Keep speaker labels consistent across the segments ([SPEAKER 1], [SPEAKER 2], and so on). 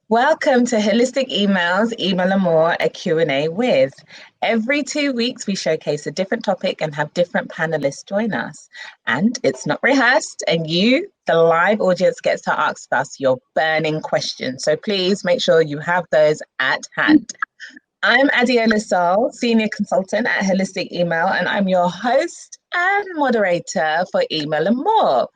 [SPEAKER 1] Welcome to Holistic Emails, Email and More, a Q&A with. Every 2 weeks, we showcase a different topic and have different panelists join us. And it's not rehearsed, and you, the live audience, gets to ask us your burning questions. So please make sure you have those at hand. I'm Adiola Sol, Senior Consultant at Holistic Email, and I'm your host and moderator for Email and More.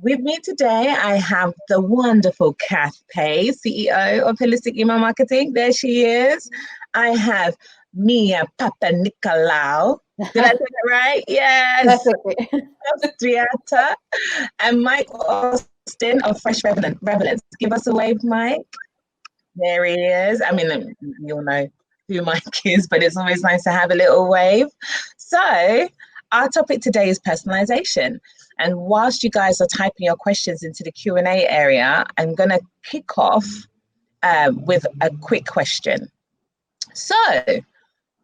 [SPEAKER 1] With me today, I have the wonderful Kath Pay, CEO of Holistic Email Marketing. There she is. I have Mia Papanicolaou. Did I say that right? Yes. Austriata. And Mike Austin of Fresh Relevance. Give us a wave, Mike. There he is. I mean, you'll know who Mike is, but it's always nice to have a little wave. So our topic today is personalization. And whilst you guys are typing your questions into the Q&A area, I'm going to kick off with a quick question. So,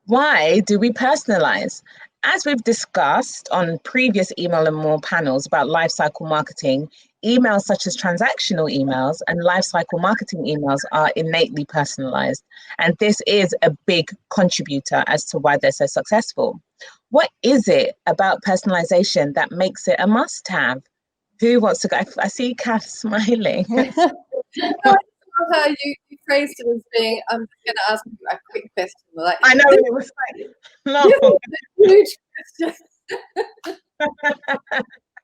[SPEAKER 1] why do we personalize? As we've discussed on previous Email and More panels about lifecycle marketing, emails such as transactional emails and lifecycle marketing emails are innately personalized. And this is a big contributor as to why they're so successful. What is it about personalization that makes it a must-have? Who wants to go? I see Kath smiling.
[SPEAKER 2] How you phrased it as being, I'm going to ask you a quick question. Like,
[SPEAKER 1] I know it was like, no.
[SPEAKER 2] Huge question.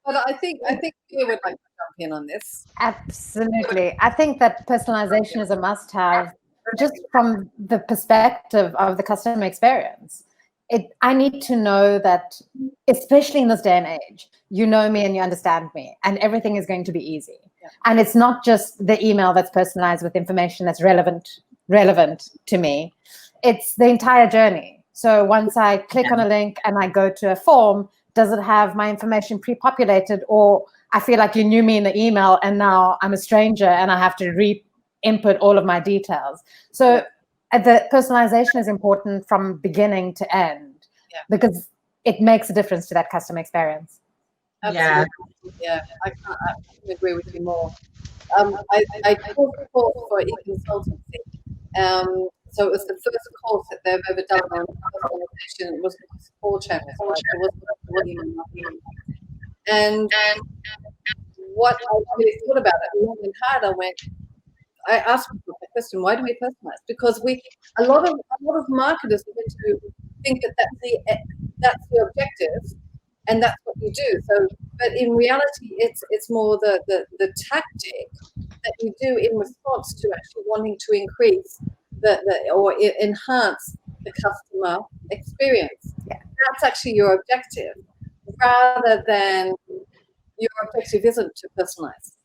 [SPEAKER 2] But I think you would like to jump in on this.
[SPEAKER 3] Absolutely. I think that personalization is a must-have just from the perspective of the customer experience. I need to know that, especially in this day and age, you know me and you understand me, and everything is going to be easy. Yeah. And it's not just the email that's personalized with information that's relevant to me. It's the entire journey. So once I click on a link and I go to a form, does it have my information pre-populated, or I feel like you knew me in the email and now I'm a stranger and I have to re-input all of my details? So the personalization is important from beginning to end, because it makes a difference to that customer experience.
[SPEAKER 2] Absolutely. Yeah, I can't agree with you more. I taught a course for e-consultancy. So it was the first course that they've ever done on personalization. It was 4 channels, right? It wasn't. And what I really thought about it long and hard, I asked myself the question: why do we personalize? Because a lot of marketers are going to think that that's the objective, and that's what you do. So, but in reality, it's more the tactic that you do in response to actually wanting to increase or enhance the customer experience. Yeah. That's actually your objective, rather than your objective isn't to personalize.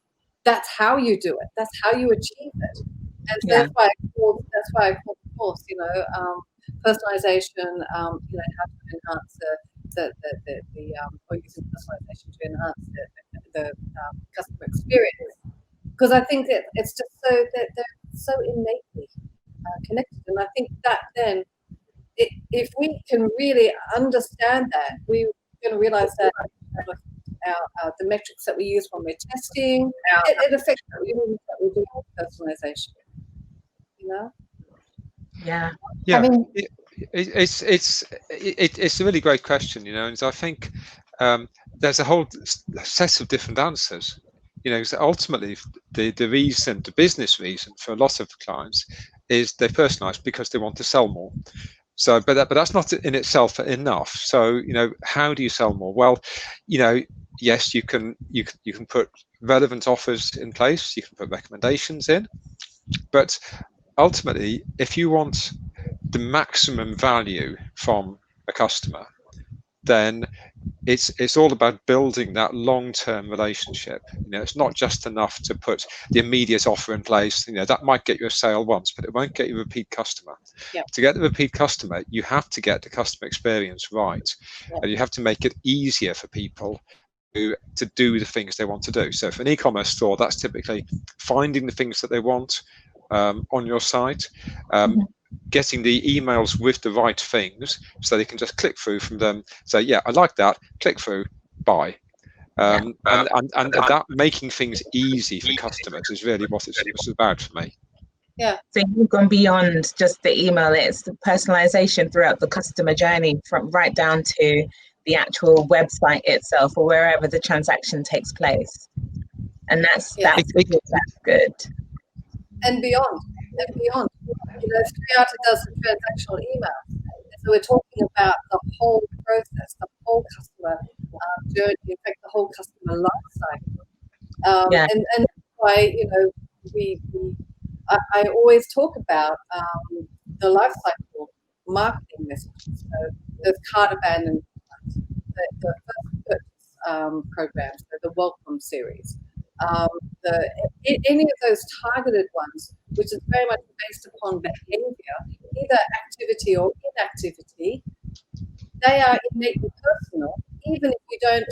[SPEAKER 2] That's how you do it. That's how you achieve it. And so that's why I called the course, personalization, how to enhance or using personalization to enhance the customer experience. Because I think that it's just so that they're so innately connected. And I think that then, if we can really understand that, we're going to realize that the metrics that we use when we're testing, it affects everything that we do with personalization.
[SPEAKER 1] Yeah.
[SPEAKER 4] I mean, it's a really great question, and I think there's a whole set of different answers. So ultimately, the business reason for a lot of clients is they personalize because they want to sell more. So, but that's not in itself enough. So, how do you sell more? Well, yes, you can put relevant offers in place. You can put recommendations in, but ultimately, if you want the maximum value from a customer, then it's all about building that long-term relationship. It's not just enough to put the immediate offer in place. That might get you a sale once, but it won't get you a repeat customer. Yep. To get the repeat customer, you have to get the customer experience right. Yep. And you have to make it easier for people to do the things they want to do. So for an e-commerce store, that's typically finding the things that they want on your site, getting the emails with the right things so they can just click through from them, say, yeah, I like that, click through, buy. And that making things easy for customers is really what it's about for me.
[SPEAKER 2] Yeah.
[SPEAKER 1] So you've gone beyond just the email, it's the personalization throughout the customer journey, from right down to the actual website itself or wherever the transaction takes place. And that's good.
[SPEAKER 2] And beyond, You know, Striata does the transactional emails. So we're talking about the whole process, the whole customer journey, in fact, the whole customer life cycle. And that's why, you know, I always talk about the life cycle marketing messages. So there's cart abandonment, the first purchase programs, so the welcome series. Any of those targeted ones, which is very much based upon behavior, either activity or inactivity, they are innately personal, even if you don't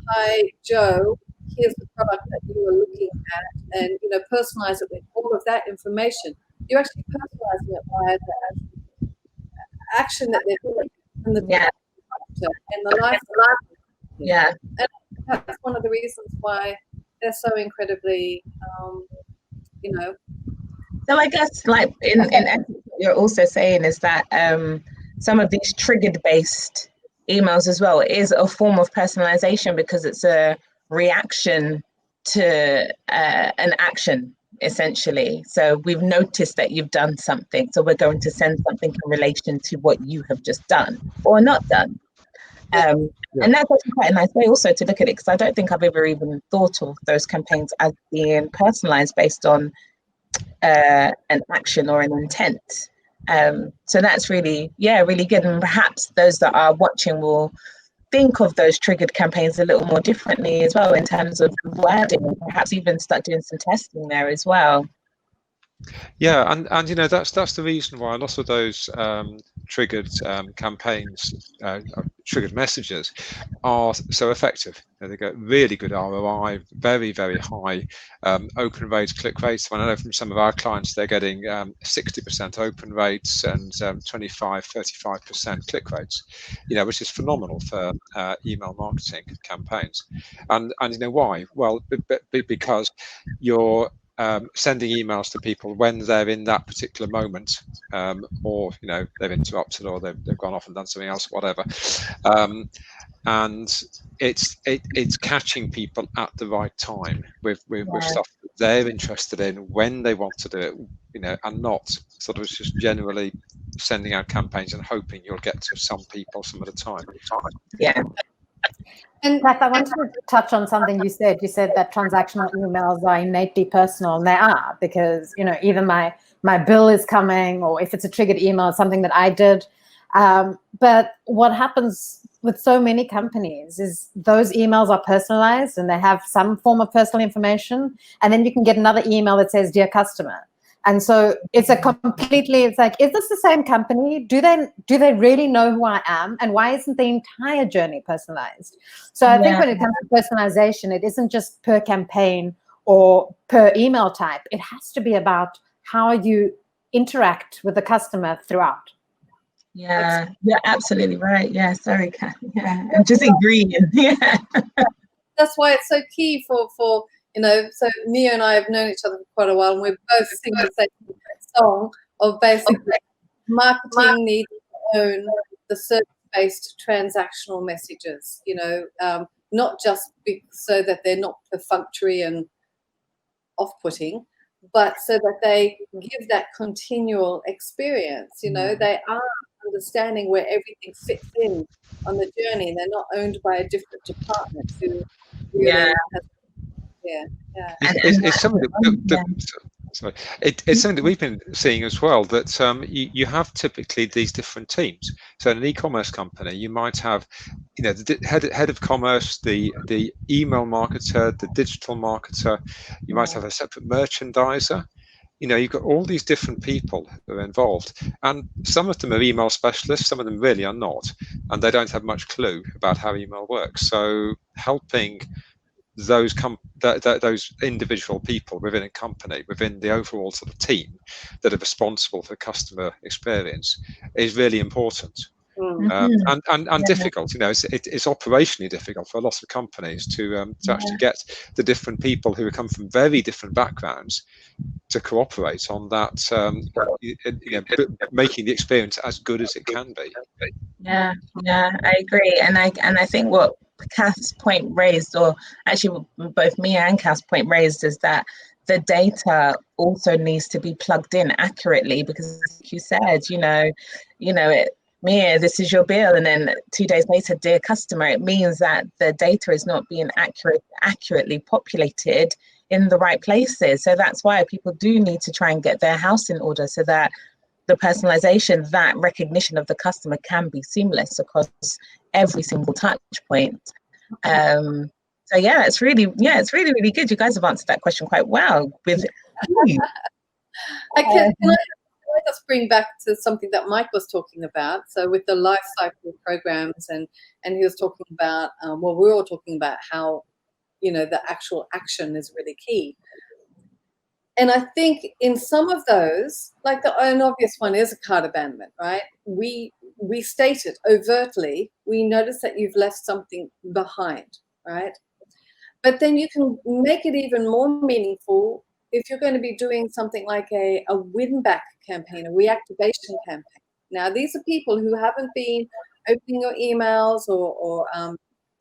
[SPEAKER 2] hi Joe, here's the product that you were looking at, and you know, personalize it with all of that information. You're actually personalizing it via the action that they're doing and the and the life.
[SPEAKER 1] Yeah.
[SPEAKER 2] And that's one of the reasons why they're so incredibly, you know.
[SPEAKER 1] So I guess, like in what you're also saying is that some of these triggered based emails as well is a form of personalization, because it's a reaction to an action, essentially. So we've noticed that you've done something, so we're going to send something in relation to what you have just done or not done. And that's actually quite a nice way also to look at it, because I don't think I've ever even thought of those campaigns as being personalized based on an action or an intent. So that's really good. And perhaps those that are watching will think of those triggered campaigns a little more differently as well, in terms of wording, and perhaps even start doing some testing there as well.
[SPEAKER 4] Yeah, and you know, that's the reason why a lot of those triggered campaigns, triggered messages, are so effective. You know, they get really good ROI, very, very high open rates, click rates. I know from some of our clients they're getting 60% open rates and 25-35% click rates. You know, which is phenomenal for email marketing campaigns. And you know why? Well, because you're sending emails to people when they're in that particular moment, or you know, they've interrupted, or they've gone off and done something else, whatever, and it's catching people at the right time with stuff that they're interested in when they want to do it, you know, and not sort of just generally sending out campaigns and hoping you'll get to some people some of the time.
[SPEAKER 1] Yeah.
[SPEAKER 3] And Beth, I wanted to touch on something you said. You said that transactional emails are innately personal, and they are, because, you know, either my bill is coming, or if it's a triggered email, it's something that I did. But what happens with so many companies is those emails are personalized and they have some form of personal information, and then you can get another email that says, "Dear customer." And so it's it's like, is this the same company? Do they really know who I am? And why isn't the entire journey personalized? So I think when it comes to personalization, it isn't just per campaign or per email type. It has to be about how you interact with the customer throughout.
[SPEAKER 1] Yeah, you're absolutely right. Yeah, sorry, Kat. Yeah, I'm just agreeing. Yeah.
[SPEAKER 2] That's why it's so key for you know, so Mia and I have known each other for quite a while, and we're both singing the same song of basically marketing needs to own the service-based transactional messages, you know, not just so that they're not perfunctory and off-putting, but so that they give that continual experience. You know, they are understanding where everything fits in on the journey. They're not owned by a different department who really has.
[SPEAKER 4] It's something it's something that we've been seeing as well, that you have typically these different teams. So in an e-commerce company, you might have, you know, the head of commerce, the email marketer, the digital marketer. You might have a separate merchandiser. You know, you've got all these different people who are involved, and some of them are email specialists, some of them really are not, and they don't have much clue about how email works. So helping those those individual people within a company, within the overall sort of team that are responsible for customer experience, is really important. and difficult. You know, it's operationally difficult for a lot of companies to actually get the different people who come from very different backgrounds to cooperate on that, making the experience as good as it can be.
[SPEAKER 1] Yeah, I agree, and I think what Kath's point raised, or actually both Mia and Kath's point raised, is that the data also needs to be plugged in accurately, because like you said, Mia, this is your bill, and then 2 days later, dear customer, it means that the data is not being accurately populated in the right places. So that's why people do need to try and get their house in order, so that the personalization, that recognition of the customer, can be seamless across every single touch point. So it's really good. You guys have answered that question quite well. With
[SPEAKER 2] can I just bring back to something that Mike was talking about? So with the life cycle programs, and he was talking about, well, we're all talking about how, the actual action is really key. And I think in some of those, like an obvious one is a cart abandonment, right? We state it overtly. We notice that you've left something behind, right? But then you can make it even more meaningful if you're going to be doing something like a win-back campaign, a reactivation campaign. Now, these are people who haven't been opening your emails or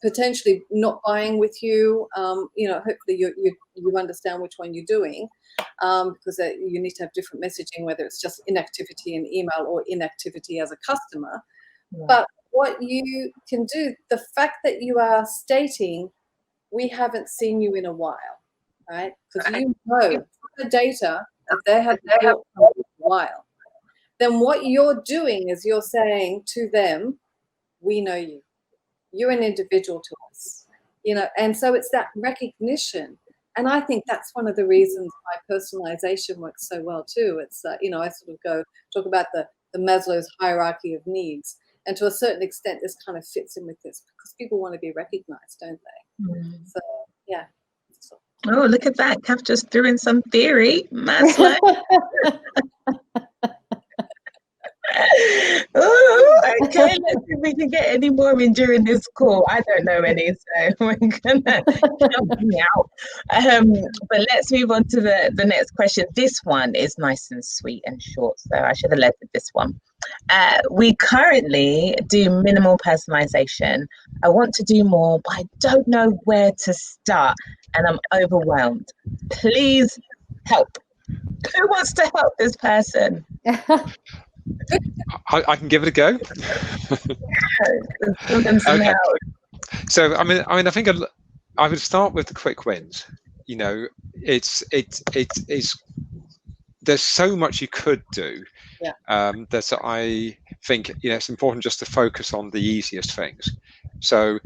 [SPEAKER 2] potentially not buying with you. Hopefully you understand which one you're doing, because you need to have different messaging, whether it's just inactivity in email or inactivity as a customer. Yeah. But what you can do, the fact that you are stating, we haven't seen you in a while, right? Because the data that they have bought for a while. Then what you're doing is you're saying to them, we know you. You're an individual to us, and so it's that recognition. And I think that's one of the reasons why personalization works so well too. It's, I sort of talk about the Maslow's hierarchy of needs. And to a certain extent, this kind of fits in with this, because people want to be recognized, don't they? So, yeah.
[SPEAKER 1] Oh, look at that. Kath just threw in some theory. Maslow. Oh, okay. Let's see if we can get any more in during this call. I don't know any, so we're gonna help me out. But let's move on to the next question. This one is nice and sweet and short, so I should have led with this one. We currently do minimal personalization. I want to do more, but I don't know where to start, and I'm overwhelmed. Please help. Who wants to help this person?
[SPEAKER 4] I can give it a go. Okay. So I think I would start with the quick wins. It's there's so much you could do.
[SPEAKER 2] Yeah.
[SPEAKER 4] That I think it's important just to focus on the easiest things. So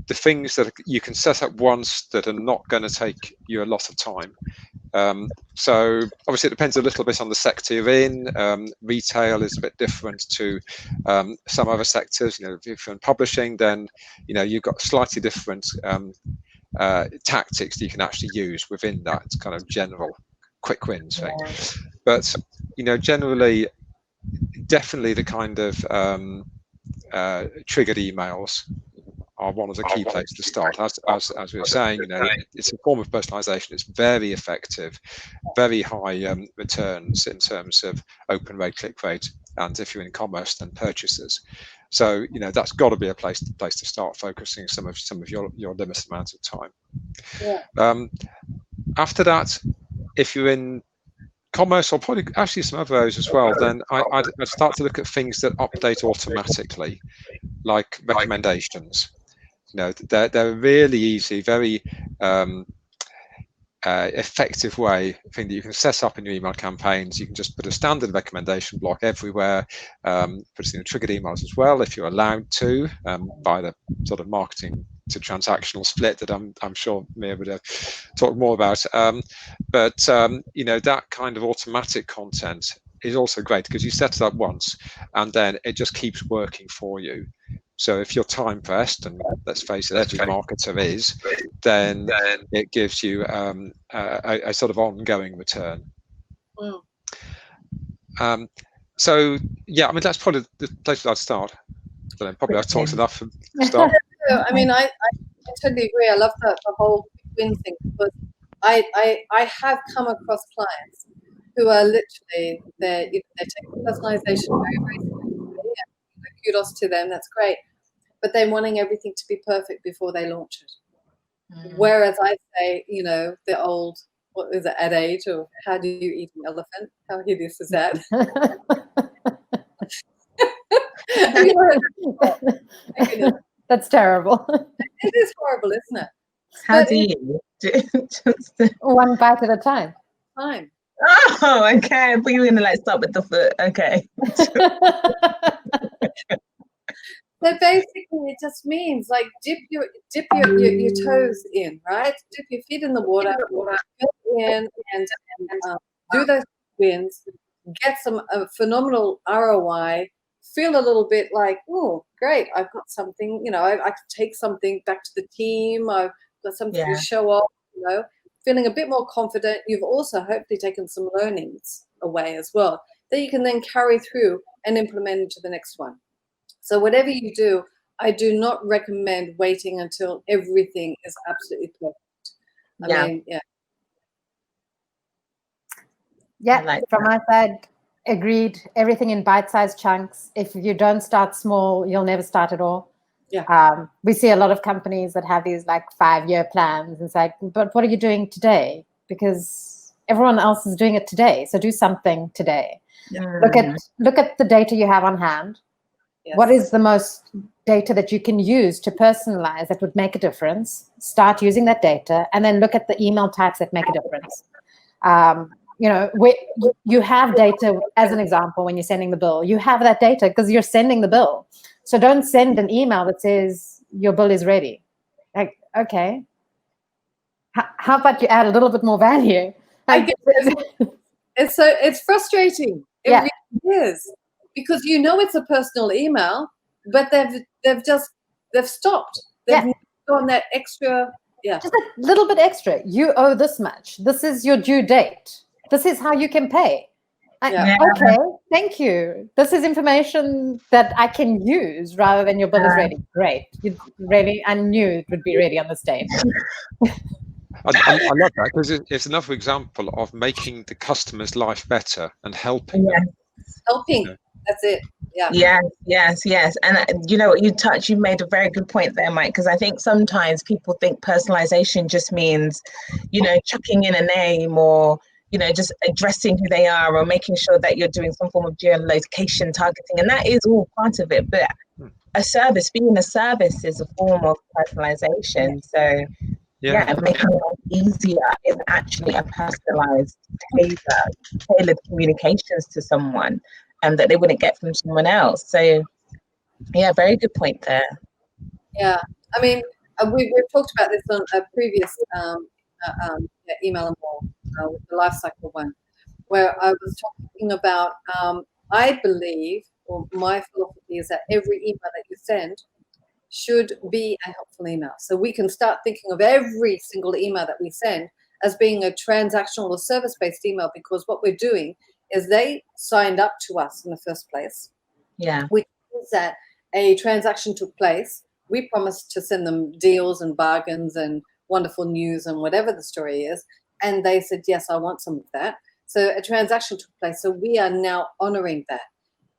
[SPEAKER 4] the things that you can set up once that are not going to take you a lot of time. So obviously it depends a little bit on the sector you're in. Retail is a bit different to some other sectors. If you're in publishing, then you've got slightly different tactics that you can actually use within that kind of general quick wins thing. But generally, definitely the kind of triggered emails are one of the key places to start. As we were saying, it's a form of personalization. It's very effective, very high returns in terms of open rate, click rate, and if you're in commerce, then purchases. So that's got to be a place to start focusing some of your limited amount of time.
[SPEAKER 2] Yeah.
[SPEAKER 4] After that, if you're in commerce, or probably actually some other areas as well, then I'd start to look at things that update automatically, like recommendations. They're a really easy, very effective thing that you can set up in your email campaigns. You can just put a standard recommendation block everywhere, put in triggered emails as well, if you're allowed to, by the sort of marketing to transactional split that I'm sure Mia would talk more about. But that kind of automatic content is also great, because you set it up once and then it just keeps working for you. So if you're time pressed, and let's face it, every marketer is, then it gives you a sort of ongoing return. So yeah, that's probably the place I'd start. don't know, probably I've talked enough for start.
[SPEAKER 2] So, I mean, I totally agree. I love the whole win thing, because I have come across clients who are literally, they're taking personalization very, very seriously. Yeah, kudos to them. That's great. But they're wanting everything to be perfect before they launch it. Whereas I say, you know, the old, what is it, adage, or how do you eat an elephant? How hideous is that?
[SPEAKER 3] That's terrible.
[SPEAKER 2] It is horrible, isn't it?
[SPEAKER 1] How do you do?
[SPEAKER 3] One bite at a time.
[SPEAKER 2] Time.
[SPEAKER 1] Oh, okay. I thought you were gonna like start with the foot. Okay.
[SPEAKER 2] So basically, it just means like dip your toes in, right? Dip your feet in the water, go in and do those wins, get some phenomenal ROI. Feel a little bit like, oh, great! I've got something. You know, I can take something back to the team. I've got something to show off. You know, feeling a bit more confident. You've also hopefully taken some learnings away as well that you can then carry through and implement into the next one. So whatever you do, I do not recommend waiting until everything is absolutely perfect. I mean,
[SPEAKER 3] Yeah,
[SPEAKER 1] like
[SPEAKER 3] from my side, agreed. Everything in bite-sized chunks. If you don't start small, you'll never start at all.
[SPEAKER 2] Yeah.
[SPEAKER 3] We see a lot of companies that have these like 5-year plans. It's like, but what are you doing today? Because everyone else is doing it today. So do something today. Look at the data you have on hand.
[SPEAKER 2] Yes.
[SPEAKER 3] What is the most data that you can use to personalize that would make a difference? Start using that data, and then look at the email types that make a difference. You know, you have data, as an example, when you're sending the bill. You have that data because you're sending the bill. So don't send an email that says your bill is ready. Like, okay, how about you add a little bit more value? Like,
[SPEAKER 2] it's frustrating. It really is, because you know it's a personal email, but they've stopped. They've gone that extra. Yeah.
[SPEAKER 3] Just a little bit extra. You owe this much. This is your due date. This is how you can pay. Okay, thank you. This is information that I can use rather than your bill is ready. Great. I knew it would be ready on this date.
[SPEAKER 4] I love that, because it's another example of making the customer's life better and helping them.
[SPEAKER 2] Helping. That's it.
[SPEAKER 1] Yeah. Yes. And you know what, you made a very good point there, Mike, because I think sometimes people think personalization just means, you know, chucking in a name, or, you know, just addressing who they are, or making sure that you're doing some form of geolocation targeting. And that is all part of it. But being a service is a form of personalization. So making it easier is actually a personalized, tailored communications to someone, and that they wouldn't get from someone else. So very good point there.
[SPEAKER 2] Yeah, I mean, we've talked about this on a previous email and more with the life cycle one, where I was talking about I believe, or my philosophy is, that every email that you send should be a helpful email. So we can start thinking of every single email that we send as being a transactional or service-based email, because what we're doing is they signed up to us in the first place.
[SPEAKER 1] Yeah.
[SPEAKER 2] Which means that a transaction took place. We promised to send them deals and bargains and wonderful news and whatever the story is. And they said, yes, I want some of that. So a transaction took place. So we are now honoring that.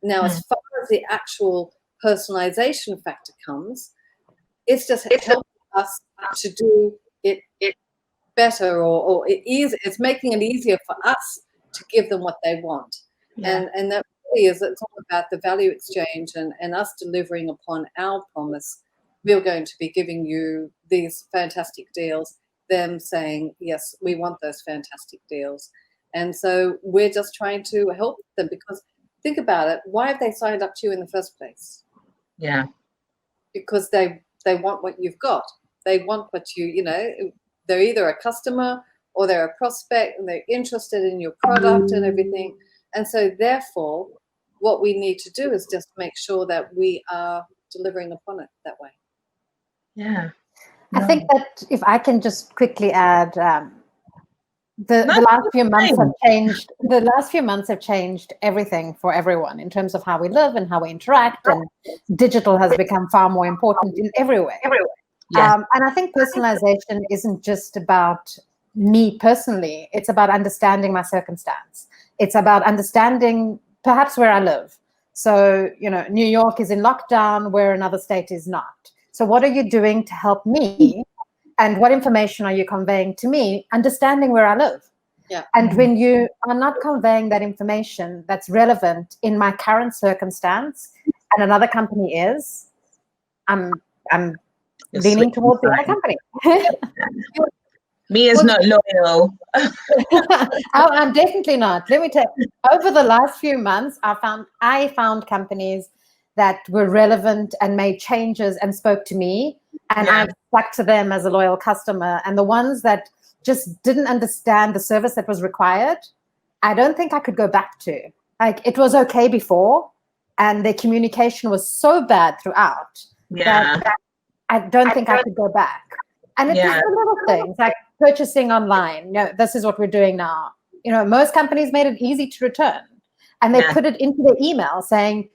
[SPEAKER 2] Now, as far as the actual personalization factor comes, it's helping us to do it better, or it's making it easier for us to give them what they want. And that really is, it's all about the value exchange and us delivering upon our promise. We're going to be giving you these fantastic deals, them saying, yes, we want those fantastic deals. And so we're just trying to help them, because think about it, why have they signed up to you in the first place?
[SPEAKER 1] Yeah.
[SPEAKER 2] Because they want what you've got. They want what you know, they're either a customer or they're a prospect, and they're interested in your product and everything. And so therefore, what we need to do is just make sure that we are delivering upon it that way.
[SPEAKER 1] Yeah.
[SPEAKER 3] I think that if I can just quickly add, the last few months have changed. The last few months have changed everything for everyone in terms of how we live and how we interact, and digital has become far more important in every way.
[SPEAKER 1] Yeah.
[SPEAKER 3] And I think personalization isn't just about me personally. It's about understanding my circumstance. It's about understanding perhaps where I live. So, New York is in lockdown where another state is not. So what are you doing to help me? And what information are you conveying to me, understanding where I live?
[SPEAKER 2] Yeah.
[SPEAKER 3] And when you are not conveying that information that's relevant in my current circumstance, and another company is, I'm leaning towards the other company.
[SPEAKER 1] Me is not loyal.
[SPEAKER 3] I'm definitely not. Let me tell you, over the last few months, I found companies that were relevant and made changes and spoke to me, and I've stuck to them as a loyal customer. And the ones that just didn't understand the service that was required, I don't think I could go back to. Like, it was okay before, and their communication was so bad throughout that I don't think I could go back. And it's just the little things, like purchasing online. This is what we're doing now. Most companies made it easy to return, and they put it into their email saying,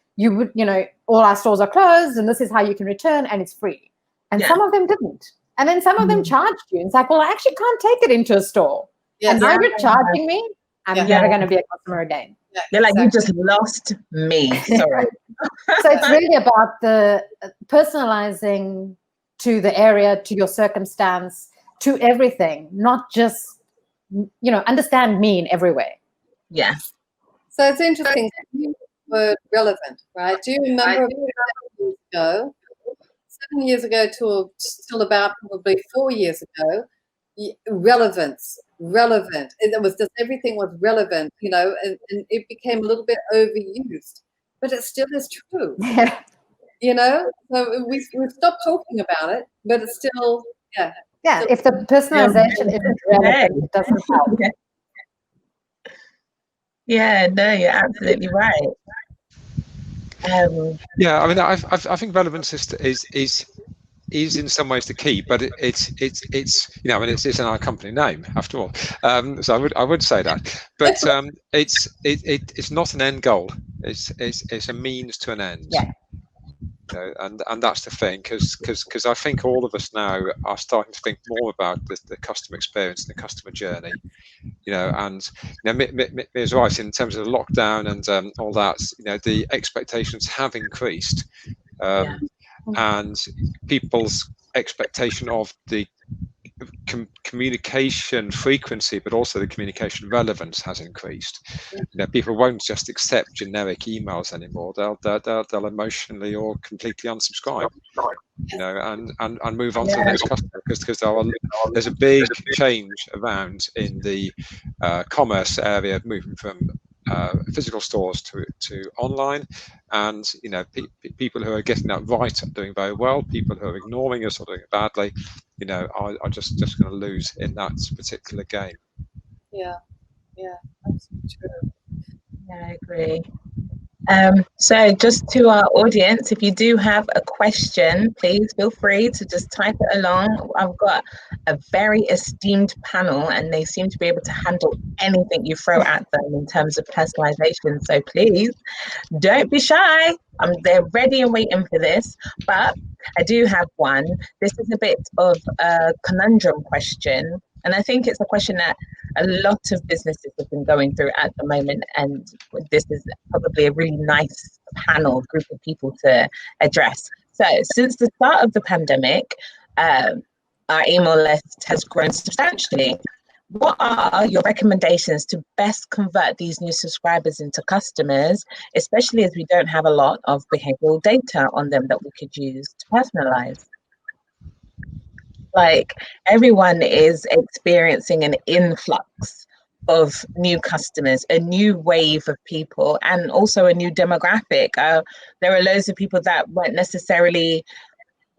[SPEAKER 3] all our stores are closed, and this is how you can return, and it's free. And some of them didn't. And then some of them charged you. It's like, well, I actually can't take it into a store. And now you're charging me. I'm never going to be a customer again.
[SPEAKER 1] You're like, you just lost me. Sorry.
[SPEAKER 3] So it's really about the personalizing to the area, to your circumstance, to everything, not just, understand me in every way.
[SPEAKER 1] Yeah.
[SPEAKER 2] So it's interesting. You were relevant, right? Do you remember 7 years ago? 7 years ago to still about probably 4 years ago, relevant. It was just, everything was relevant, and it became a little bit overused, but it still is true. So we stopped talking about it, but it's still,
[SPEAKER 3] Yeah, if the personalization isn't relevant, it doesn't help.
[SPEAKER 1] Yeah, no, you're absolutely right.
[SPEAKER 4] Yeah, I mean, I think relevance is in some ways the key, but it's I mean, it's in our company name after all. So I would say that, but it's not an end goal. It's a means to an end.
[SPEAKER 3] Yeah.
[SPEAKER 4] And that's the thing, because I think all of us now are starting to think more about the customer experience and the customer journey, and Mia's right in terms of the lockdown and all that. The expectations have increased, and people's expectation of the communication frequency, but also the communication relevance has increased. People won't just accept generic emails anymore. They'll emotionally or completely unsubscribe, and move on to the next customer, because there's a big change around in the commerce area, moving from physical stores to online, and people who are getting that right are doing very well. People who are ignoring us or doing it badly, are just going to lose in that particular game.
[SPEAKER 2] Yeah, that's true.
[SPEAKER 1] Yeah, I agree. So just to our audience, if you do have a question, please feel free to just type it along. I've got a very esteemed panel, and they seem to be able to handle anything you throw at them in terms of personalization. So please don't be shy. They're ready and waiting for this. But I do have one. This is a bit of a conundrum question. And I think it's a question that a lot of businesses have been going through at the moment. And this is probably a really nice group of people to address. So since the start of the pandemic, our email list has grown substantially. What are your recommendations to best convert these new subscribers into customers, especially as we don't have a lot of behavioral data on them that we could use to personalize? Like, everyone is experiencing an influx of new customers, a new wave of people, and also a new demographic. There are loads of people that weren't necessarily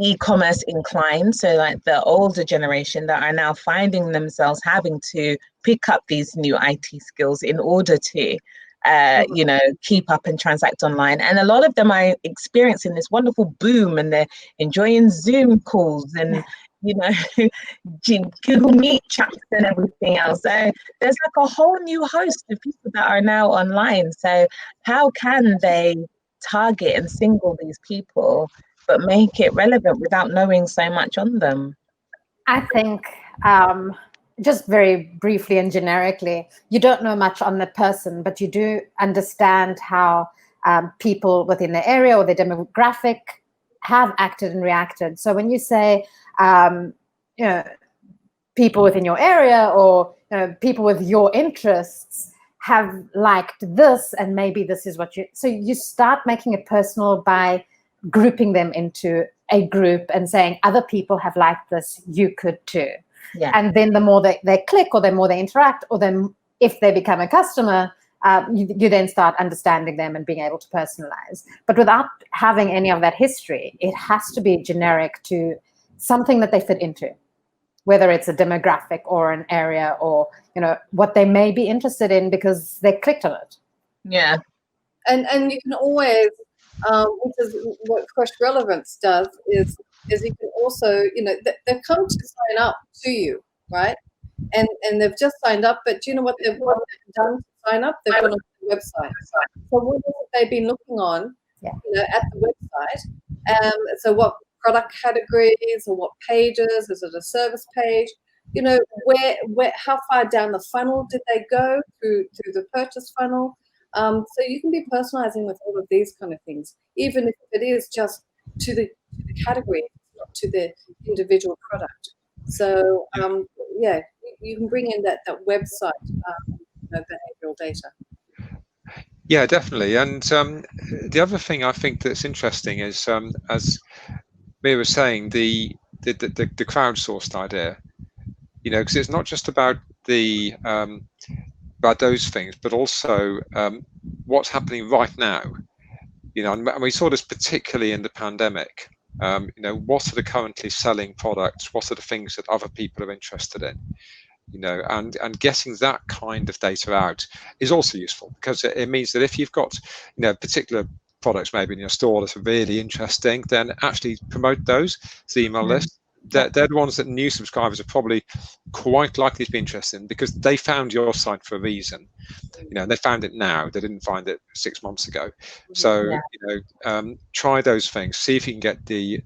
[SPEAKER 1] e-commerce inclined, so like the older generation, that are now finding themselves having to pick up these new IT skills in order to keep up and transact online. And a lot of them are experiencing this wonderful boom, and they're enjoying Zoom calls and you know, Google Meet chats and everything else. So there's like a whole new host of people that are now online. So how can they target and single these people, but make it relevant without knowing so much on them?
[SPEAKER 3] I think, just very briefly and generically, you don't know much on that person, but you do understand how people within the area or the demographic have acted and reacted. So when you say, you know, people within your area or people with your interests have liked this, and maybe this is what you, so you start making it personal by grouping them into a group and saying other people have liked this, you could too.
[SPEAKER 1] Yeah.
[SPEAKER 3] And then the more they click, or the more they interact, or then if they become a customer, you then start understanding them and being able to personalize. But without having any of that history, it has to be generic to something that they fit into, whether it's a demographic or an area, or what they may be interested in because they clicked on it.
[SPEAKER 1] Yeah.
[SPEAKER 2] And you can always, which is what Fresh Relevance does, is you can also, they've come to sign up to you, right? And they've just signed up, but do you know what they've done to sign up? They've gone on the website. So what have they been looking on, at the website? So what product categories or what pages? Is it a service page? Where how far down the funnel did they go through the purchase funnel? So you can be personalizing with all of these kind of things, even if it is just to the category, not to the individual product. So you can bring in that website behavioral data.
[SPEAKER 4] Yeah, definitely. And the other thing I think that's interesting is, as Mia was saying, the crowdsourced idea. Because it's not just about about those things, but also what's happening right now. And we saw this particularly in the pandemic. What are the currently selling products? What are the things that other people are interested in? And getting that kind of data out is also useful, because it means that if you've got, particular products maybe in your store that are really interesting, then actually promote those to the email list. They're the ones that new subscribers are probably quite likely to be interested in, because they found your site for a reason. They found it now. They didn't find it 6 months ago. So try those things. See if you can get the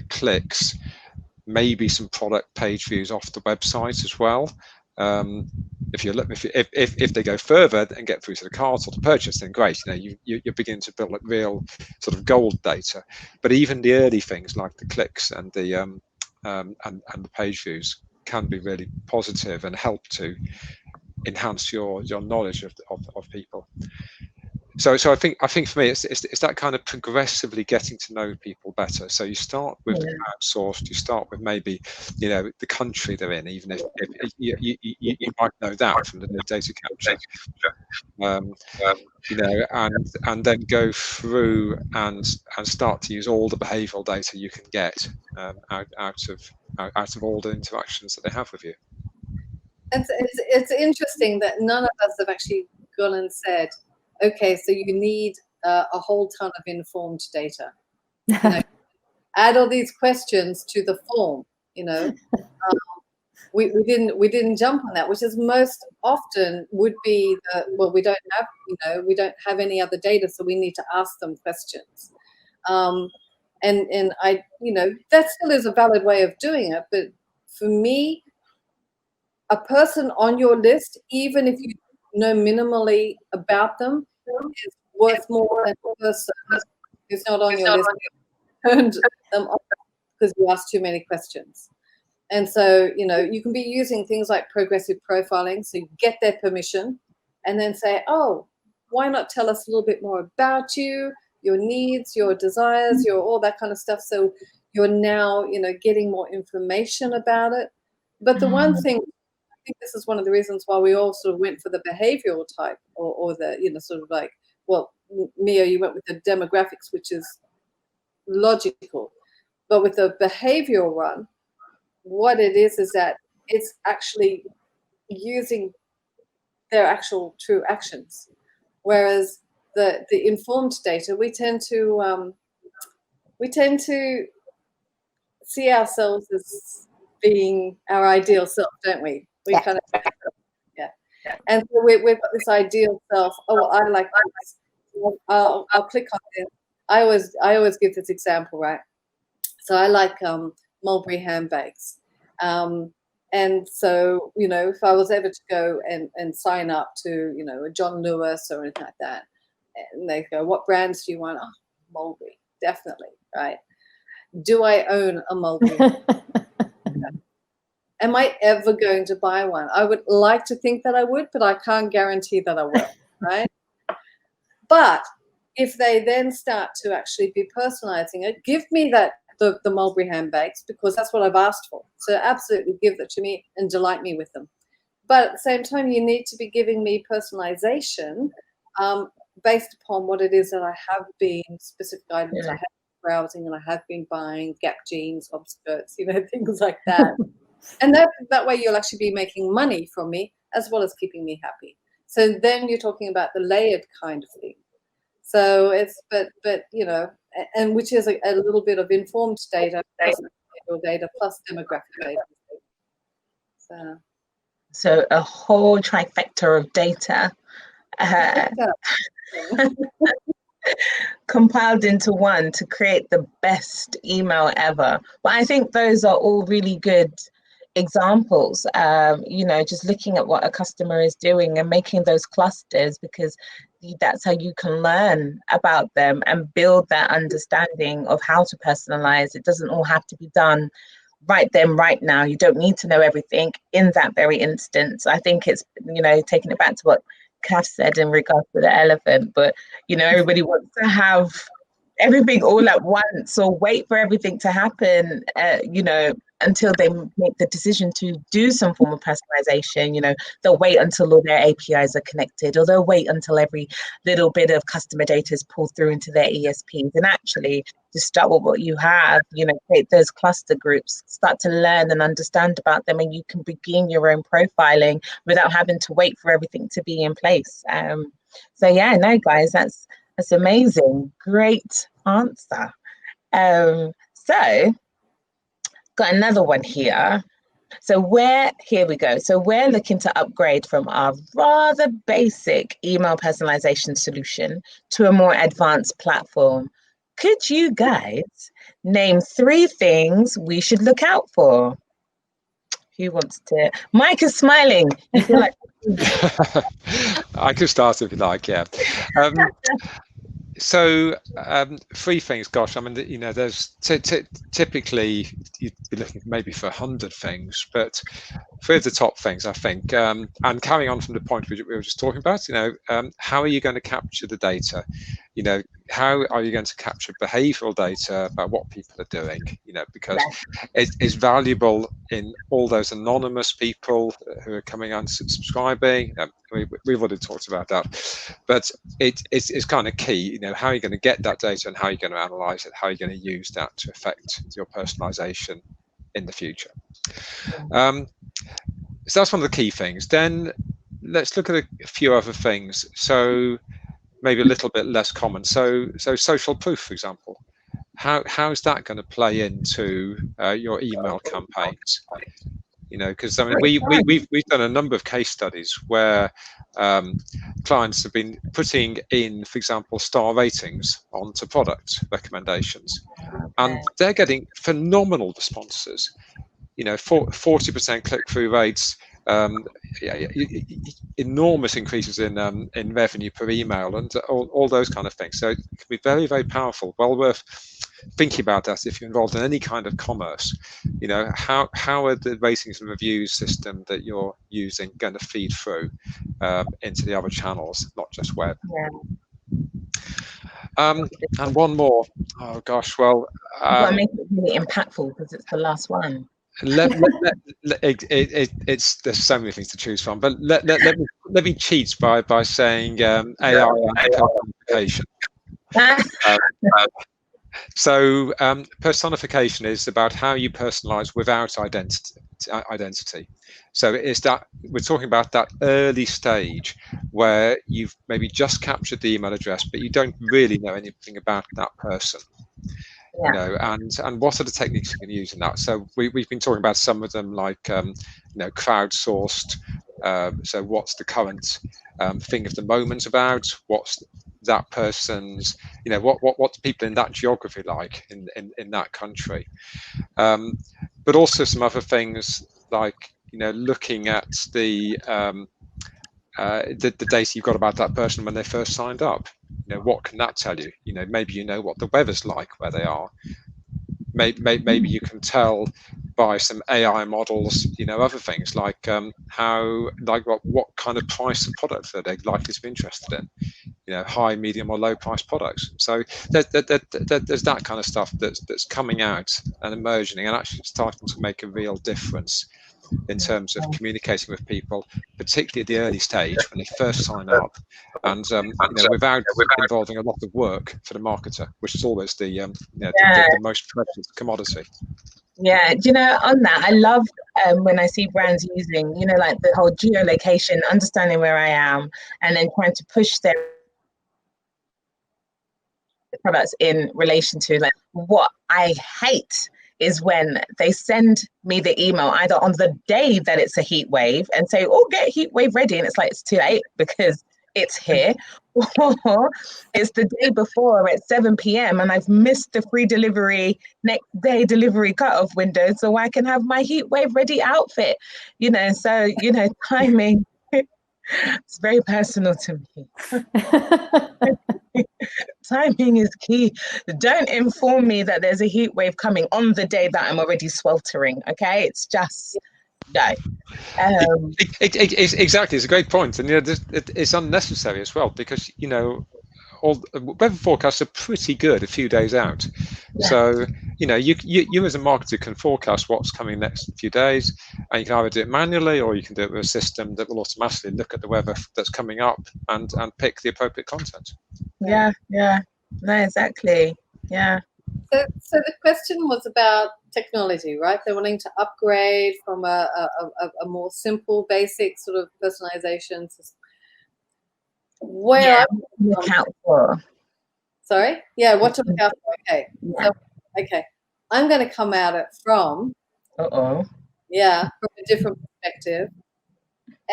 [SPEAKER 4] clicks, maybe some product page views off the website as well. If they go further and get through to the cart or the purchase, then great. You're beginning to build like real sort of gold data. But even the early things like the clicks and the page views can be really positive and help to enhance your knowledge of people. So I think for me, it's that kind of progressively getting to know people better. So you start with the crowdsourced, you start with maybe, the country they're in, even if you might know that from the data capture, and then go through and start to use all the behavioural data you can get out of all the interactions that they have with you.
[SPEAKER 2] It's interesting that none of us have actually gone and said, okay, so you need a whole ton of informed data. Add all these questions to the form. We didn't jump on that, which is most often would be we don't have any other data, so we need to ask them questions. And I that still is a valid way of doing it, but for me, a person on your list, even if you know minimally about them, is worth more than a person who's not on your list turned them off because you asked too many questions. And so, you can be using things like progressive profiling, so you get their permission and then say, oh, why not tell us a little bit more about you, your needs, your desires, your all that kind of stuff. So you're now, getting more information about it. But the one thing, I think this is one of the reasons why we all sort of went for the behavioral type or the, sort of like, well, Mia, you went with the demographics, which is logical. But with the behavioral one, what it is that it's actually using their actual true actions. Whereas the informed data, we tend to see ourselves as being our ideal self, don't we? We
[SPEAKER 3] Yeah.
[SPEAKER 2] kind of, yeah. And so we've got this ideal self. Oh, I like this. I'll click on this. I always give this example, right? So I like mulberry handbags. And so, you know, if I was ever to go and sign up to, you know, a John Lewis or anything like that, and they go, what brands do you want? Oh, mulberry, definitely, right? Do I own a mulberry? Am I ever going to buy one? I would like to think that I would, but I can't guarantee that I will, right? But if they then start to actually be personalizing it, give me that the mulberry handbags, because that's what I've asked for. So absolutely give that to me and delight me with them. But at the same time, you need to be giving me personalization based upon what it is that I have been, specific items I have been browsing and I have been buying, Gap jeans, skirts, you know, things like that. And that way you'll actually be making money from me as well as keeping me happy. So then you're talking about the layered kind of thing. So it's, but you know, and which is a little bit of informed data plus behavioral data plus demographic data.
[SPEAKER 1] So a whole trifecta of data compiled into one to create the best email ever. But I think those are all really good examples, you know, just looking at what a customer is doing and making those clusters, because that's how you can learn about them and build that understanding of how to personalize. It doesn't all have to be done right then, right now. You don't need to know everything in that very instance. I think it's, you know, taking it back to what Kath said in regards to the elephant, but, you know, everybody wants to have everything all at once or wait for everything to happen, you know, until they make the decision to do some form of personalization. You know, they'll wait until all their APIs are connected, or they'll wait until every little bit of customer data is pulled through into their ESPs. And actually, just start with what you have, you know, create those cluster groups, start to learn and understand about them, and you can begin your own profiling without having to wait for everything to be in place. So yeah, no, guys, that's amazing. Great answer. So got another one here. So here we go. So we're looking to upgrade from our rather basic email personalization solution to a more advanced platform. Could you guys name 3 things we should look out for? Who wants to? Mike is smiling. You feel like
[SPEAKER 4] I can start if you like. Yeah. So 3 things. Gosh, I mean, you know, there's typically you'd be looking maybe for 100 things, but 3 of the top things, I think, and carrying on from the point we were just talking about, you know, how are you going to capture the data? You know, how are you going to capture behavioral data about what people are doing? You know, because it's valuable in all those anonymous people who are coming on subscribing. We've already talked about that, but it's kind of key. You know, how are you going to get that data and how are you going to analyze it? How are you going to use that to affect your personalization in the future? So that's one of the key things. Then let's look at a few other things. So maybe a little bit less common. So social proof, for example. How's that going to play into your email campaigns? You know, because I mean, we've done a number of case studies where clients have been putting in, for example, star ratings onto product recommendations, and they're getting phenomenal responses. You know, 40% click-through rates, enormous increases in revenue per email, and all those kind of things. So it can be very, very powerful. Well worth thinking about that if you're involved in any kind of commerce. You know, how are the ratings and reviews system that you're using going to feed through into the other channels, not just web? And one more. Oh gosh, well,
[SPEAKER 1] you've got to make it really impactful because it's the last one.
[SPEAKER 4] It's there's so many things to choose from, but let me cheat by saying AI and personification. So personification is about how you personalize without identity. So it's that we're talking about that early stage where you've maybe just captured the email address, but you don't really know anything about that person. you know, and what are the techniques you can use in that? So we've been talking about some of them, like you know, crowdsourced. So what's the current thing of the moment about? What's that person's, you know, what's people in that geography like in that country? But also some other things like, you know, looking at the data you've got about that person when they first signed up. You know, what can that tell you? You know, maybe you know what the weather's like where they are. Maybe you can tell by some AI models, you know, other things like how, like what kind of price of products are they likely to be interested in? You know, high, medium, or low price products. So there's that kind of stuff that's coming out and emerging and actually starting to make a real difference in terms of communicating with people, particularly at the early stage when they first sign up, and you know, without involving a lot of work for the marketer, which is always the you know, the most precious commodity.
[SPEAKER 1] Yeah, do you know, on that, I love when I see brands using, you know, like the whole geolocation, understanding where I am, and then trying to push their products in relation to, like, what I hate is when they send me the email either on the day that it's a heat wave and say, oh, get heat wave ready. And it's like, it's too late because it's here. Or it's the day before at 7 p.m. and I've missed the free delivery, next day delivery cutoff window so I can have my heat wave ready outfit. You know, so, you know, timing, it's very personal to me. Timing is key. Don't inform me that there's a heat wave coming on the day that I'm already sweltering. Okay, it's just no.
[SPEAKER 4] Exactly, it's a great point, and you know, it's unnecessary as well because, you know, all weather forecasts are pretty good a few days out. Yeah. So you know, you as a marketer can forecast what's coming next few days, and you can either do it manually or you can do it with a system that will automatically look at the weather that's coming up and pick the appropriate content.
[SPEAKER 1] Yeah, no, exactly. Yeah.
[SPEAKER 2] So the question was about technology, right? They're wanting to upgrade from a more simple, basic sort of personalization system.
[SPEAKER 1] Look out for.
[SPEAKER 2] Sorry? Yeah, what to look out for. Okay. Yeah. So, okay. I'm going to come at it from from a different perspective,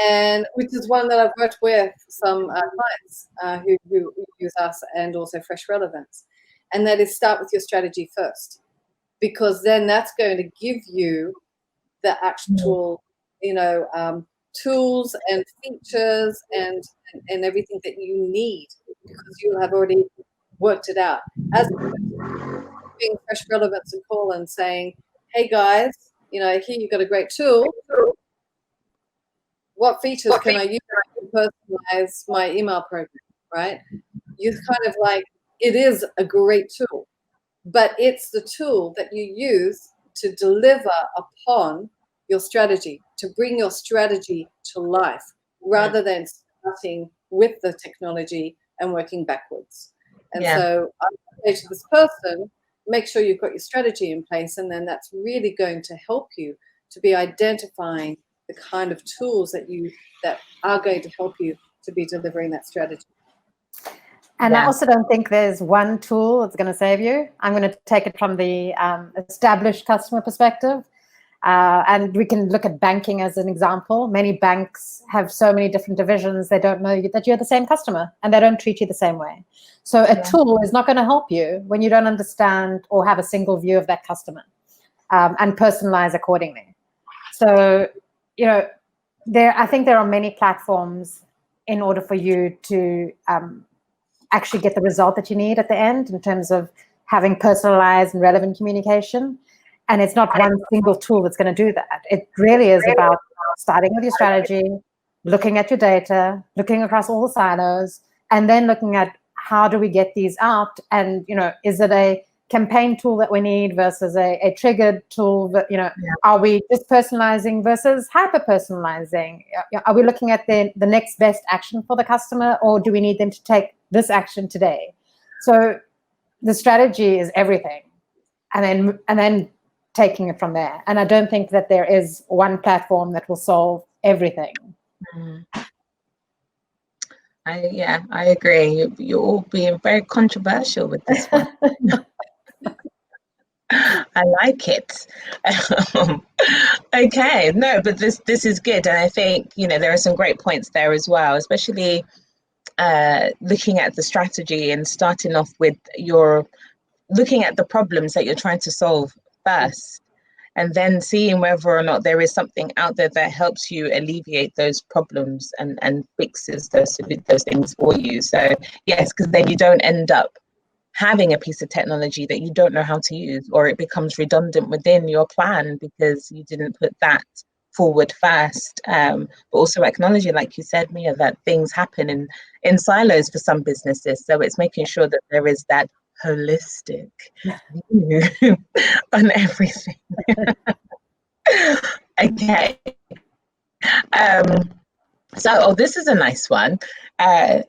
[SPEAKER 2] and which is one that I've worked with some clients who use us and also Fresh Relevance, and that is start with your strategy first, because then that's going to give you the actual, you know, tools and features and everything that you need, because you have already worked it out. As being Fresh Relevance and call and saying, hey guys, you know, here you've got a great tool. What features can I use to personalize my email program, right? You kind of like, it is a great tool, but it's the tool that you use to deliver upon your strategy, to bring your strategy to life, rather than starting with the technology and working backwards. And so I would say to this person, make sure you've got your strategy in place, and then that's really going to help you to be identifying the kind of tools that are going to help you to be delivering that strategy.
[SPEAKER 3] And I also don't think there's one tool that's going to save you. I'm going to take it from the established customer perspective. And we can look at banking as an example. Many banks have so many different divisions, they don't know that you're the same customer and they don't treat you the same way. So a tool is not going to help you when you don't understand or have a single view of that customer and personalize accordingly. So, you know, I think there are many platforms in order for you to actually get the result that you need at the end in terms of having personalized and relevant communication. And it's not one single tool that's going to do that. It really is about starting with your strategy, looking at your data, looking across all the silos, and then looking at how do we get these out? And, you know, is it a campaign tool that we need versus a triggered tool that, you know, are we just personalizing versus hyper-personalizing? Are we looking at the next best action for the customer, or do we need them to take this action today? So the strategy is everything. And then taking it from there. And I don't think that there is one platform that will solve everything.
[SPEAKER 1] I agree. You're all being very controversial with this one. I like it. Okay, no, but this is good, and I think there are some great points there as well, especially looking at the strategy and starting off with your looking at the problems that you're trying to solve first, and then seeing whether or not there is something out there that helps you alleviate those problems and fixes those things for you. So yes, because then you don't end up having a piece of technology that you don't know how to use, or it becomes redundant within your plan because you didn't put that forward first. But also acknowledging, like you said, Mia, that things happen in silos for some businesses. So it's making sure that there is that holistic view on everything. Okay. So this is a nice one.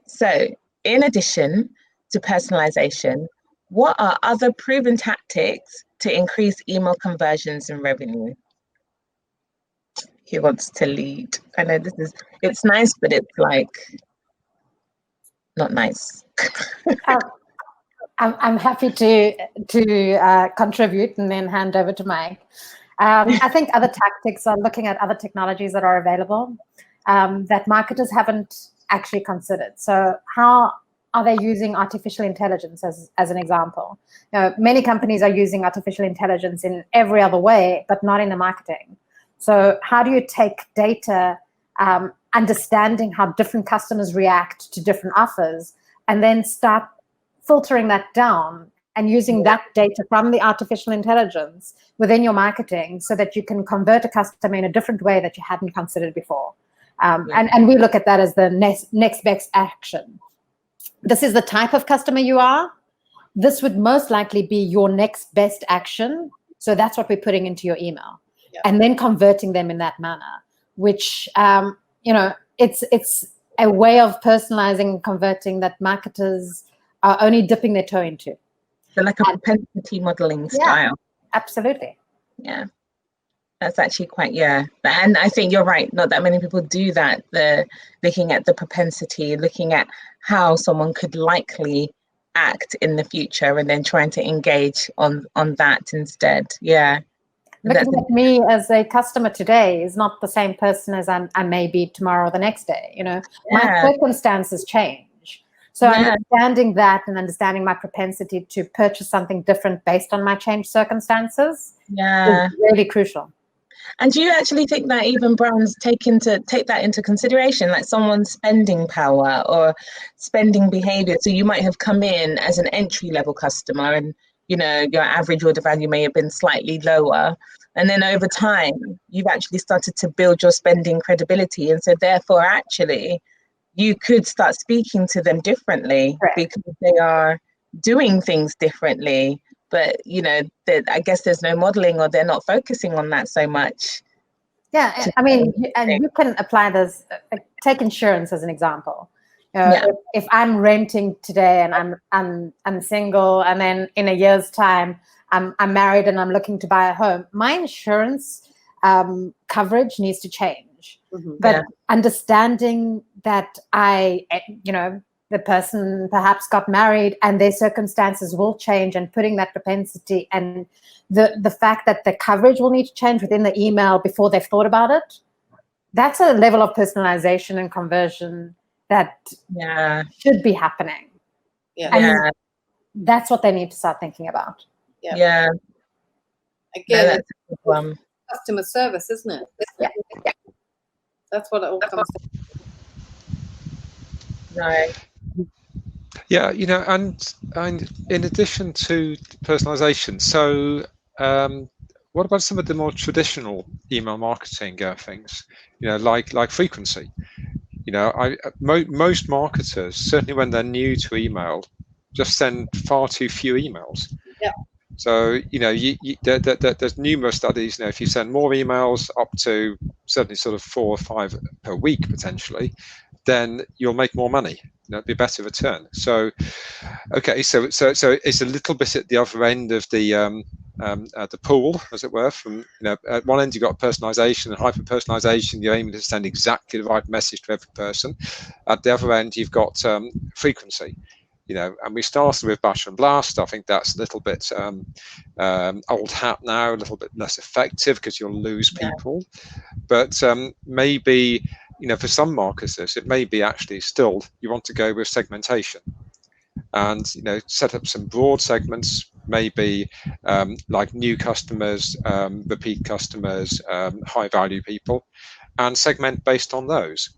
[SPEAKER 1] So in addition to personalization, what are other proven tactics to increase email conversions and revenue? Who wants to lead? I know it's nice, but it's like not nice.
[SPEAKER 3] I'm happy to contribute and then hand over to Mike. I think other tactics are looking at other technologies that are available that marketers haven't actually considered. So how are they using artificial intelligence as an example? Many companies are using artificial intelligence in every other way, but not in the marketing. So how do you take data, understanding how different customers react to different offers, and then start filtering that down and using that data from the artificial intelligence within your marketing so that you can convert a customer in a different way that you hadn't considered before. And we look at that as the next best action. This is the type of customer you are. This would most likely be your next best action. So that's what we're putting into your email. And then converting them in that manner, which, it's a way of personalizing and converting that marketers are only dipping their toe into.
[SPEAKER 1] So like a propensity modeling style.
[SPEAKER 3] Absolutely.
[SPEAKER 1] Yeah. That's actually quite, and I think you're right. Not that many people do that. The looking at the propensity, looking at how someone could likely act in the future, and then trying to engage on that instead. Yeah.
[SPEAKER 3] Looking at me as a customer today is not the same person as I may be tomorrow or the next day. My circumstances change. So understanding that and understanding my propensity to purchase something different based on my changed circumstances is really crucial.
[SPEAKER 1] And do you actually think that even brands take that into consideration, like someone's spending power or spending behavior? So you might have come in as an entry-level customer and your average order value may have been slightly lower. And then over time, you've actually started to build your spending credibility. And so therefore, actually, you could start speaking to them differently because they are doing things differently. But, I guess there's no modeling, or they're not focusing on that so much.
[SPEAKER 3] Yeah, I mean, and you can apply this, take insurance as an example. If I'm renting today and I'm single, and then in a year's time I'm married and I'm looking to buy a home, my insurance coverage needs to change. But understanding that the person perhaps got married and their circumstances will change, and putting that propensity and the fact that the coverage will need to change within the email before they've thought about it, that's a level of personalization and conversion that should be happening. And that's what they need to start thinking about.
[SPEAKER 2] Again, it's customer service, isn't it? That's what it all comes to.
[SPEAKER 1] Right.
[SPEAKER 4] Yeah, and in addition to personalization, so what about some of the more traditional email marketing things? Like frequency. Most marketers, certainly when they're new to email, just send far too few emails. So there's numerous studies. If you send more emails, up to certainly sort of 4 or 5 per week potentially, then you'll make more money. It'd be a better return. So, okay, so it's a little bit at the other end of the pool, as it were. From at one end you've got personalization and hyper personalization. You're aiming to send exactly the right message to every person. At the other end you've got frequency. you know, and we started with bash and blast. I think that's a little bit old hat now, a little bit less effective because you'll lose people. But maybe, you know, for some marketers, it may be actually still you want to go with segmentation, and, you know, set up some broad segments, maybe like new customers, repeat customers, high value people, and segment based on those,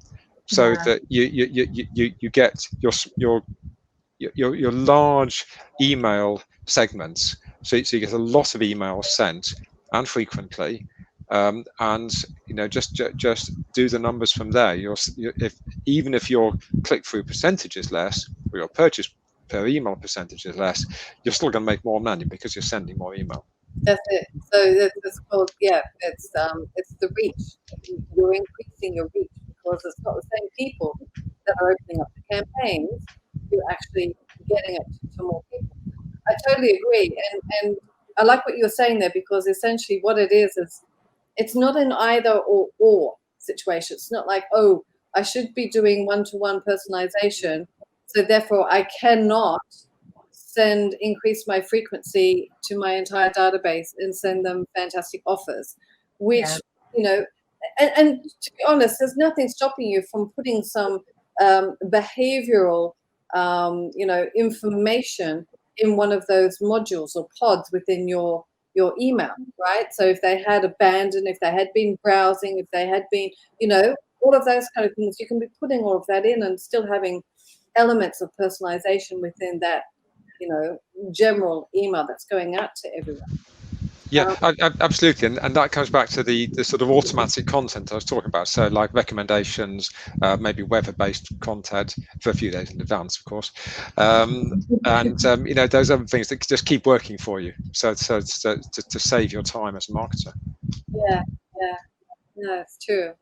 [SPEAKER 4] so that you get your large email segments, so you get a lot of emails sent and frequently, and, you know, just do the numbers from there. Even if your click-through percentage is less, or your purchase per email percentage is less, you're still going to make more money because you're sending more email.
[SPEAKER 2] That's it. So it's called, it's the reach. You're increasing your reach because it's not the same people that are opening up the campaigns. You're actually getting it to more people. I totally agree, and I like what you're saying there, because essentially what it is it's not an either or situation. It's not like, oh, I should be doing one-to-one personalization, so therefore I cannot increase my frequency to my entire database and send them fantastic offers, which, you know, and to be honest, there's nothing stopping you from putting some behavioral, you know, information in one of those modules or pods within your email, right? So if they had abandoned, if they had been browsing, if they had been, you know, all of those kind of things, you can be putting all of that in and still having elements of personalization within that, you know, general email that's going out to everyone.
[SPEAKER 4] Yeah, absolutely, and that comes back to the sort of automatic content I was talking about. So like recommendations, maybe weather-based content for a few days in advance, of course, and you know, those other things that just keep working for you. So to save your time as a marketer.
[SPEAKER 2] Yeah, no, it's true.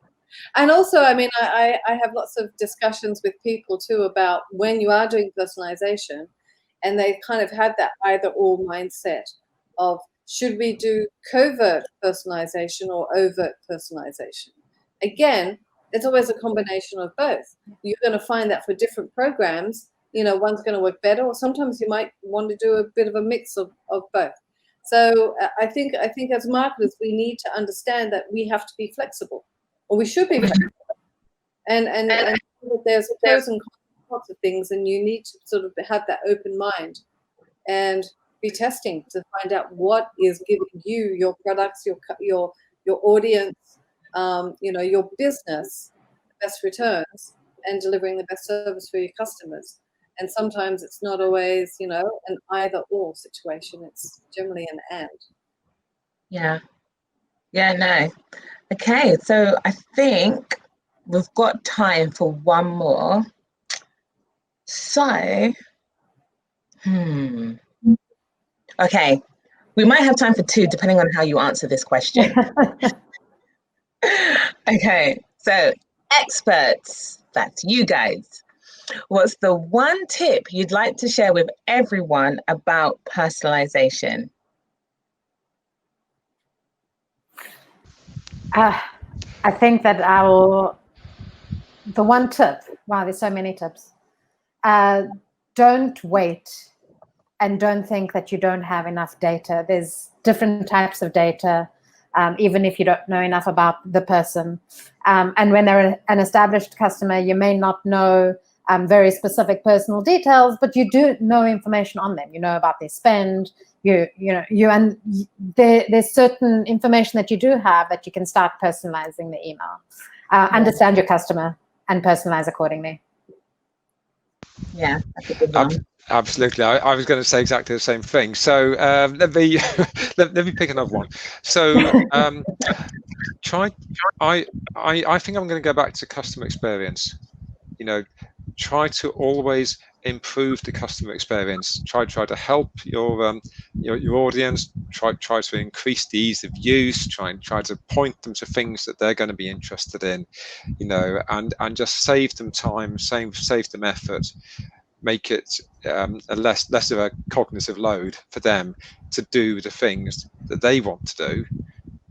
[SPEAKER 2] And also, I mean, I have lots of discussions with people too about when you are doing personalization, and they kind of have that either or mindset of, should we do covert personalization or overt personalization? Again, it's always a combination of both. You're going to find that for different programs, you know, one's going to work better, or sometimes you might want to do a bit of a mix of both. So I think as marketers, we need to understand that we have to be flexible, or we should be flexible. And there's pros and cons, lots of things, and you need to sort of have that open mind and be testing to find out what is giving you, your products, your audience, you know, your business the best returns and delivering the best service for your customers. And sometimes it's not always, you know, an either or situation. It's generally an and.
[SPEAKER 1] Yeah, no. Okay, so I think we've got time for one more. So, okay, we might have time for two, depending on how you answer this question. Okay, so experts, that's you guys. What's the one tip you'd like to share with everyone about personalization?
[SPEAKER 3] I think that the one tip, wow, there's so many tips. Don't wait and don't think that you don't have enough data. There's different types of data, even if you don't know enough about the person. And when they're an established customer, you may not know very specific personal details, but you do know information on them. You know about their spend. There's certain information that you do have that you can start personalizing the email. Understand your customer and personalize accordingly.
[SPEAKER 1] Yeah, that's a good one.
[SPEAKER 4] Absolutely, I was going to say exactly the same thing. So let me pick another one. So I think I'm going to go back to customer experience. You know, try to always improve the customer experience. Try to help your audience. Try to increase the ease of use. Try to point them to things that they're going to be interested in. You know, and just save them time, save them effort. Make it a less of a cognitive load for them to do the things that they want to do,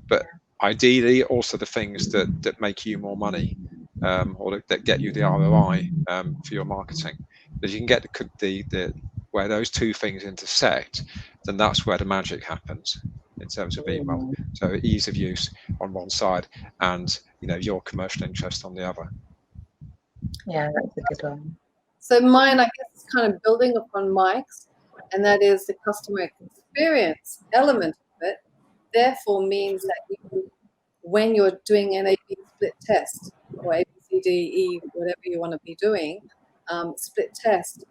[SPEAKER 4] but ideally also the things that make you more money, or that get you the ROI for your marketing. But you can get the where those two things intersect, then that's where the magic happens in terms of email. So ease of use on one side, and your commercial interest on the other.
[SPEAKER 1] Yeah, that's a good one.
[SPEAKER 2] So mine, I guess, is kind of building upon Mike's, and that is the customer experience element of it. Therefore, means that when you're doing an A/B split test, or A, B, C, D, E, whatever you want to be doing, split test,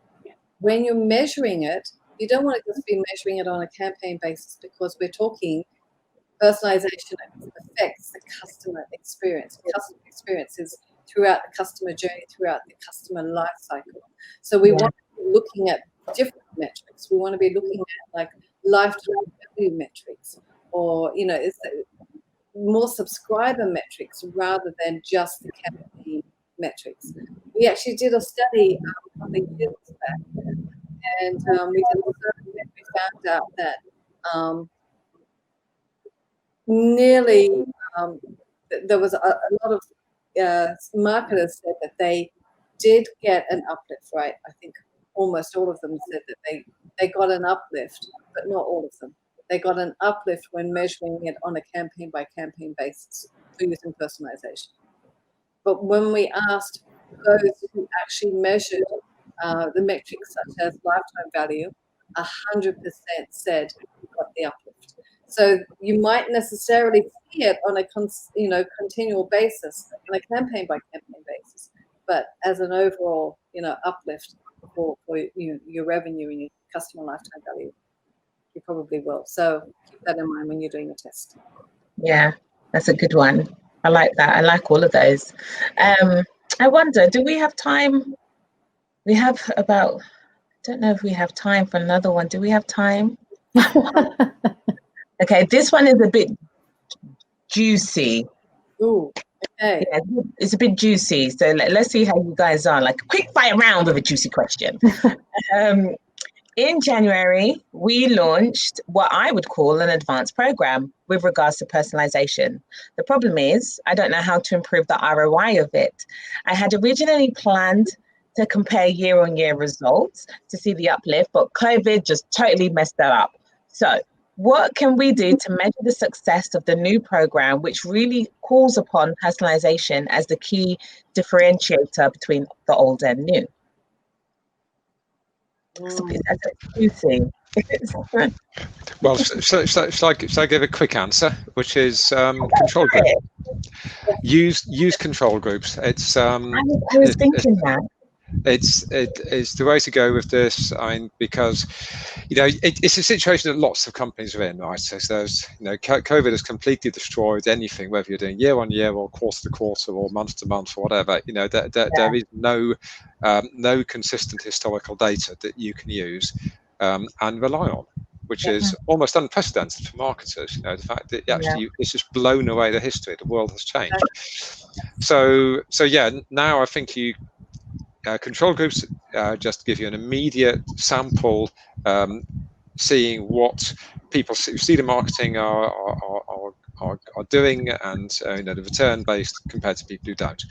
[SPEAKER 2] when you're measuring it, you don't want to just be measuring it on a campaign basis, because we're talking personalization affects the customer experience. Customer experience is throughout the customer journey, throughout the customer life cycle. So we want to be looking at different metrics. We want to be looking at like lifetime value metrics, or is more subscriber metrics rather than just the campaign metrics. We actually did a study a couple of years back, and we did a survey, and we found out that nearly there was a lot of marketers said that they did get an uplift, right? I think almost all of them said that they got an uplift, but not all of them. They got an uplift when measuring it on a campaign by campaign basis for using personalization. But when we asked those who actually measured the metrics such as lifetime value, 100% said got the uplift. So you might necessarily see it on a continual basis, on a campaign by campaign basis, but as an overall uplift for your revenue and your customer lifetime value, you probably will. So keep that in mind when you're doing a test.
[SPEAKER 1] Yeah, that's a good one. I like that. I like all of those. I wonder, do we have time? We have about, I don't know if we have time for another one. Do we have time? Okay, this one is a bit juicy.
[SPEAKER 2] Ooh, okay.
[SPEAKER 1] Yeah, it's a bit juicy. So let's see how you guys are. Like a quick fire round with a juicy question. In January, we launched what I would call an advanced program with regards to personalization. The problem is, I don't know how to improve the ROI of it. I had originally planned to compare year-on-year results to see the uplift, but COVID just totally messed that up. So what can we do to measure the success of the new program, which really calls upon personalization as the key differentiator between the old and new?
[SPEAKER 4] Well, shall I give a quick answer, which is control group. Use control groups. It's
[SPEAKER 1] I was thinking that.
[SPEAKER 4] It's the way to go with this. I mean, because it's a situation that lots of companies are in, right? So there's COVID has completely destroyed anything, whether you're doing year on year or quarter to quarter or month to month or whatever. There is no consistent historical data that you can use and rely on, which is almost unprecedented for marketers. The fact that actually it's just blown away the history. The world has changed. So yeah, now I think control groups just give you an immediate sample, seeing what people who see the marketing are doing, and the return based compared to people who don't.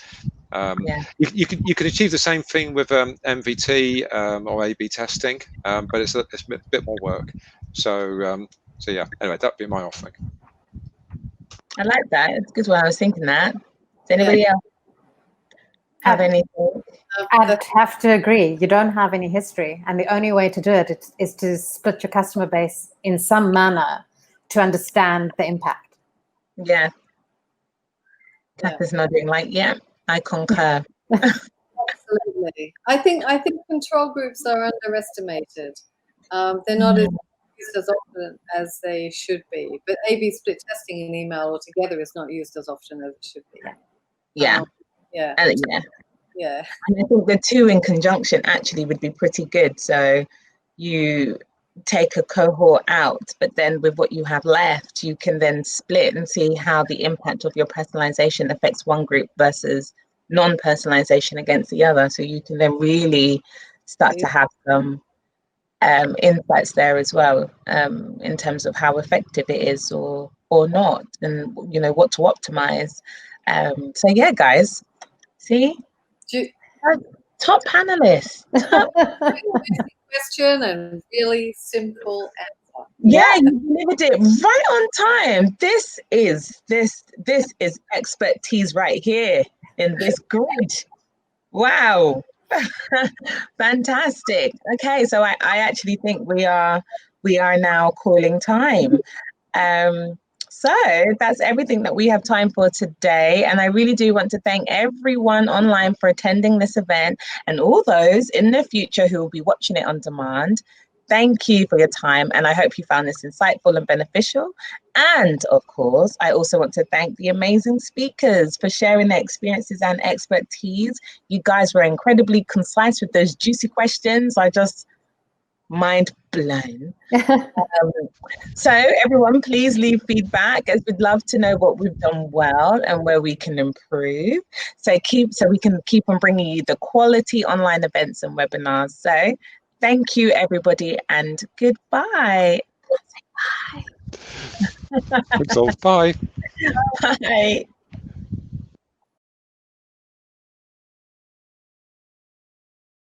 [SPEAKER 4] You can achieve the same thing with MVT or A/B testing, but it's a bit more work. So yeah. Anyway, that'd be my offering.
[SPEAKER 1] I like that. It's a good one. I was thinking that. Does anybody else have anything?
[SPEAKER 3] I'd have to agree. You don't have any history, and the only way to do it is to split your customer base in some manner to understand the impact.
[SPEAKER 1] Yeah. Kath is nodding like, yeah, I concur.
[SPEAKER 2] Absolutely. I think control groups are underestimated. They're not used as often as they should be. But A/B split testing in email altogether is not used as often as it should be.
[SPEAKER 1] Yeah.
[SPEAKER 2] Yeah.
[SPEAKER 1] Yeah. And I think the two in conjunction actually would be pretty good. So you take a cohort out, but then with what you have left, you can then split and see how the impact of your personalization affects one group versus non-personalization against the other. So you can then really start to have some insights there as well, in terms of how effective it is or not, and what to optimize. So yeah, guys, see, Top panelists. Top.
[SPEAKER 2] Question and really simple answer.
[SPEAKER 1] Yeah, you delivered it right on time. This is expertise right here in this grid. Wow. Fantastic. Okay, so I actually think we are now calling time. So that's everything that we have time for today. And I really do want to thank everyone online for attending this event and all those in the future who will be watching it on demand. Thank you for your time, and I hope you found this insightful and beneficial. And of course, I also want to thank the amazing speakers for sharing their experiences and expertise. You guys were incredibly concise with those juicy questions. I just mind blown. So everyone, please leave feedback, as we'd love to know what we've done well and where we can improve. So we can keep on bringing you the quality online events and webinars. So thank you, everybody, and goodbye.
[SPEAKER 4] Thanks all. Bye.
[SPEAKER 1] Bye.